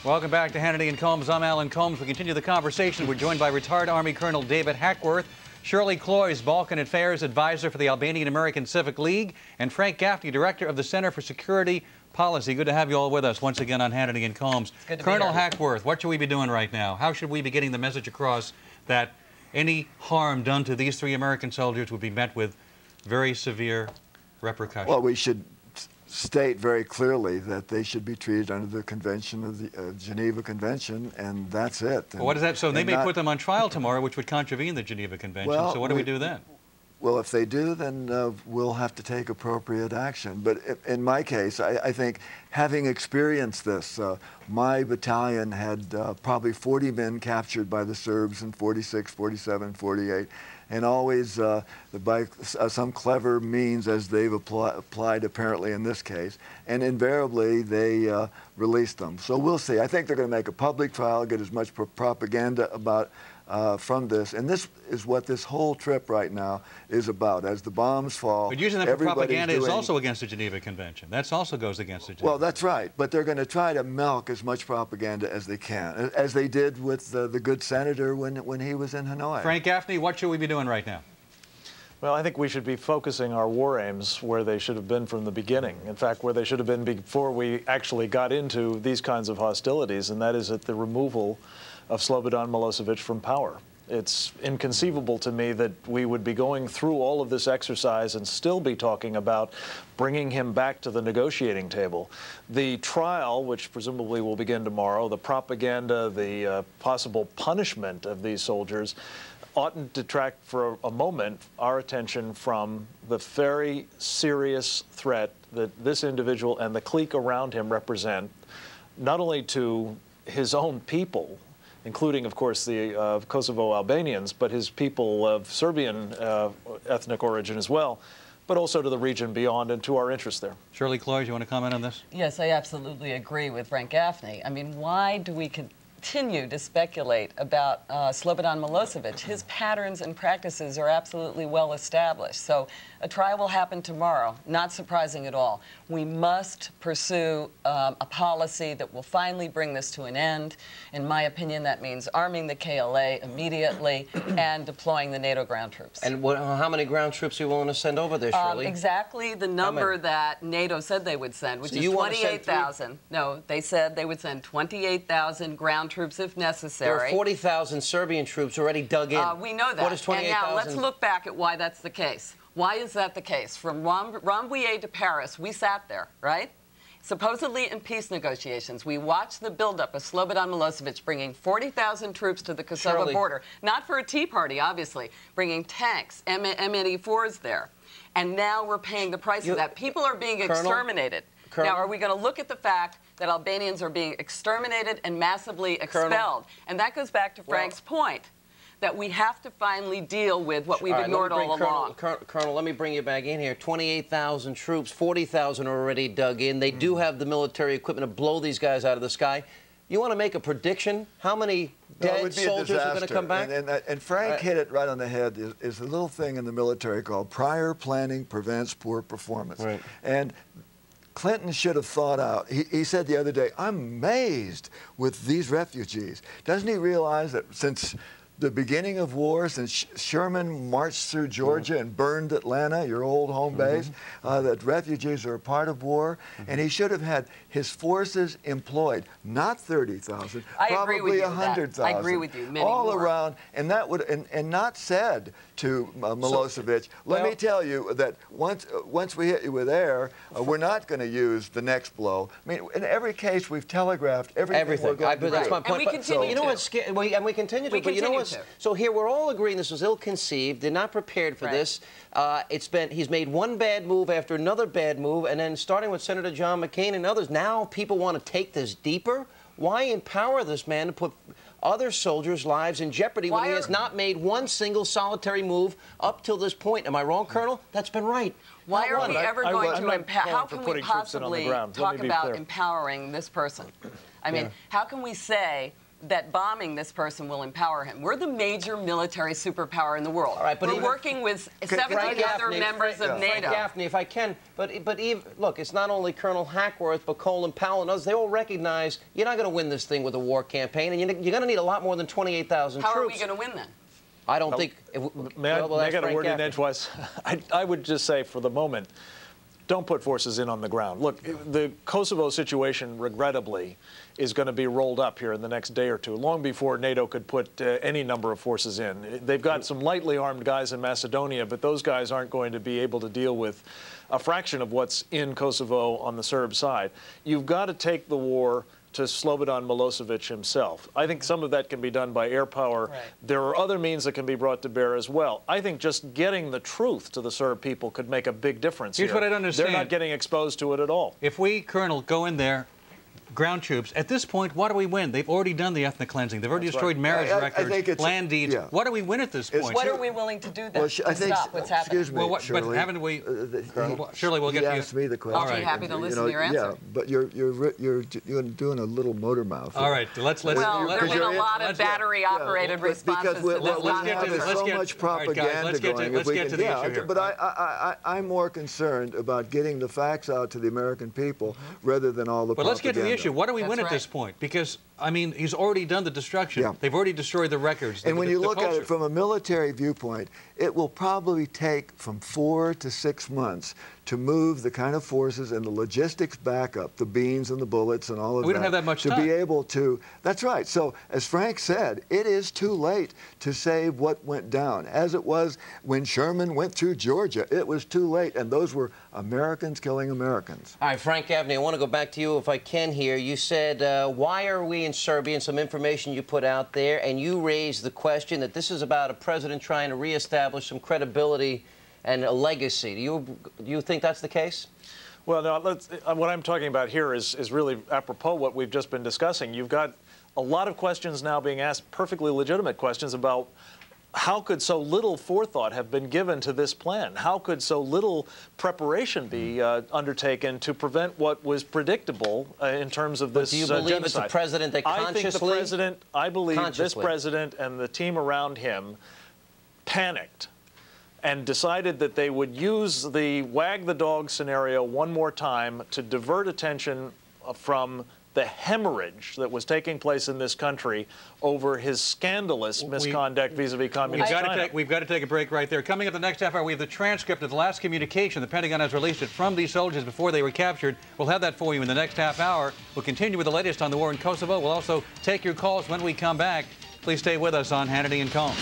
Welcome back to Hannity and Combs. I'm Alan Combs. We continue the conversation. We're joined by retired Army Colonel David Hackworth, Shirley Cloyes, Balkan Affairs Advisor for the Albanian American Civic League, and Frank Gaffney, Director of the Center for Security Policy. Good to have you all with us once again on Hannity and Combs. Colonel Hackworth, what should we be doing right now? How should we be getting the message across that any harm done to these 3 American soldiers would be met with very severe repercussions? Well, we should state very clearly that they should be treated under the Convention of the Geneva Convention, and that's it. Well, what is that? So they may put them on trial tomorrow, which would contravene the Geneva Convention. Well, so what do we do then? Well, if they do, then we'll have to take appropriate action. But in my case, I think, having experienced this, my battalion had probably 40 men captured by the Serbs in 46, 47, 48. And always, by some clever means, as they've applied apparently in this case, and invariably they released them. So we'll see. I think they're going to make a public trial, get as much propaganda about from this. And this is what this whole trip right now is about. As the bombs fall, but using that for propaganda is also against the Geneva Convention. That also goes against the Geneva. Well, that's right. But they're going to try to milk as much propaganda as they can, as they did with the good senator when he was in Hanoi. Frank Gaffney, what should we be doing right now? Well, I think we should be focusing our war aims where they should have been from the beginning. In fact, where they should have been before we actually got into these kinds of hostilities, and that is at the removal of Slobodan Milosevic from power. It's inconceivable to me that we would be going through all of this exercise and still be talking about bringing him back to the negotiating table. The trial, which presumably will begin tomorrow, the propaganda, the possible punishment of these soldiers, oughtn't detract for a moment our attention from the very serious threat that this individual and the clique around him represent, not only to his own people, including, of course, the Kosovo Albanians, but his people of Serbian ethnic origin as well, but also to the region beyond and to our interests there. Shirley Cloyes, you want to comment on this? Yes, I absolutely agree with Frank Gaffney. I mean, why do we continue to speculate about Slobodan Milosevic? His patterns and practices are absolutely well established. So a trial will happen tomorrow, not surprising at all. We must pursue a policy that will finally bring this to an end. In my opinion, that means arming the KLA immediately and deploying the NATO ground troops. And how many ground troops are you willing to send over there, Shirley? Exactly the number that NATO said they would send, which is 28,000. No, they said they would send 28,000 ground troops if necessary. There are 40,000 Serbian troops already dug in. We know that. What is 28,000? And now let's look back at why that's the case. Why is that the case? From Rambouillet to Paris, we sat there, right? Supposedly in peace negotiations, we watched the buildup of Slobodan Milosevic bringing 40,000 troops to the Kosova border. Not for a tea party, obviously. Bringing tanks, M84s there. And now we're paying the price of that. People are being exterminated. Now, are we going to look at the fact that Albanians are being exterminated and massively expelled? And that goes back to Frank's point, that we have to finally deal with what we've ignored all along. Colonel, let me bring you back in here. 28,000 troops, 40,000 are already dug in. They do have the military equipment to blow these guys out of the sky. You want to make a prediction? How many dead soldiers are going to come back? And Frank hit it right on the head. Is a little thing in the military called prior planning prevents poor performance. Right. And Clinton should have thought out. He said the other day, I'm amazed with these refugees. Doesn't he realize that since the beginning of war, since Sherman marched through Georgia and burned Atlanta, your old home base, that refugees are a part of war, and he should have had his forces employed, not 30,000, probably 100,000. I agree with you. Many all more. Around, and that would, and not said to Milosevic, let me tell you that once we hit you with air, we're not going to use the next blow. I mean, in every case, we've telegraphed everything. We're going to do. That's my point. And we continue you know what's scary? And we continue to. But you know what? So here we're all agreeing this was ill-conceived. They're not prepared for this. He's made one bad move after another bad move, and then starting with Senator John McCain and others, now people want to take this deeper. Why empower this man to put other soldiers' lives in jeopardy when he has not made one single solitary move up till this point? Am I wrong, Colonel? That's been right. Why are we ever going to empower? How can we possibly talk about empowering this person? I mean, how can we say that bombing this person will empower him. We're the major military superpower in the world. All right, but we're working with 70 other members of NATO. Frank Gaffney, if I can, but even, look, it's not only Colonel Hackworth, but Colin Powell and others. They all recognize you're not going to win this thing with a war campaign, and you're going to need a lot more than 28,000 troops. How are we going to win then? I don't think. May I get a word in edgewise? I would just say, for the moment, don't put forces in on the ground. Look, the Kosovo situation, regrettably, is going to be rolled up here in the next day or two, long before NATO could put any number of forces in. They've got some lightly armed guys in Macedonia, but those guys aren't going to be able to deal with a fraction of what's in Kosovo on the Serb side. You've got to take the war to Slobodan Milosevic himself. I think some of that can be done by air power. Right. There are other means that can be brought to bear as well. I think just getting the truth to the Serb people could make a big difference. Here's what I don't understand. They're not getting exposed to it at all. If we, Colonel, go in there, ground troops, at this point, what do we win? They've already done the ethnic cleansing. They've already destroyed marriage records, land deeds. Yeah. What do we win at this point? What are we willing to do then to stop what's happening? Excuse me, Shirley, but haven't we... Shirley, we'll get to you. He asked me the question. I'll be happy to listen to your answer. Yeah, but you're doing a little motor mouth. All right, let's well, there have been a lot of battery-operated responses to this. Because we have so much propaganda going. Let's get to the issue here. But I'm more concerned about getting the facts out to the American people rather than all the propaganda. But let's get to the issue. What do we win at this point? Because, I mean, he's already done the destruction. Yeah. They've already destroyed the records. And when you look at it from a military viewpoint, it will probably take from 4 to 6 months to move the kind of forces and the logistics backup, the beans and the bullets and all of that. We don't have that much time. To be able to, that's right. So, as Frank said, it is too late to save what went down. As it was when Sherman went through Georgia, it was too late, and those were Americans killing Americans. All right, Frank Gaffney, I want to go back to you if I can here. You said, why are we in Serbia, and some information you put out there, and you raised the question that this is about a president trying to reestablish some credibility and a legacy. Do you think that's the case? Well, no, what I'm talking about here is really apropos what we've just been discussing. You've got a lot of questions now being asked, perfectly legitimate questions about how could so little forethought have been given to this plan? How could so little preparation be undertaken to prevent what was predictable in terms of this genocide? Do you believe it's a president that consciously... I believe this president and the team around him panicked and decided that they would use the wag the dog scenario one more time to divert attention from the hemorrhage that was taking place in this country over his scandalous misconduct vis-a-vis communist China. We've got to take a break right there. Coming up the next half hour, we have the transcript of the last communication. The Pentagon has released it from these soldiers before they were captured. We'll have that for you in the next half hour. We'll continue with the latest on the war in Kosovo. We'll also take your calls when we come back. Please stay with us on Hannity and Combs.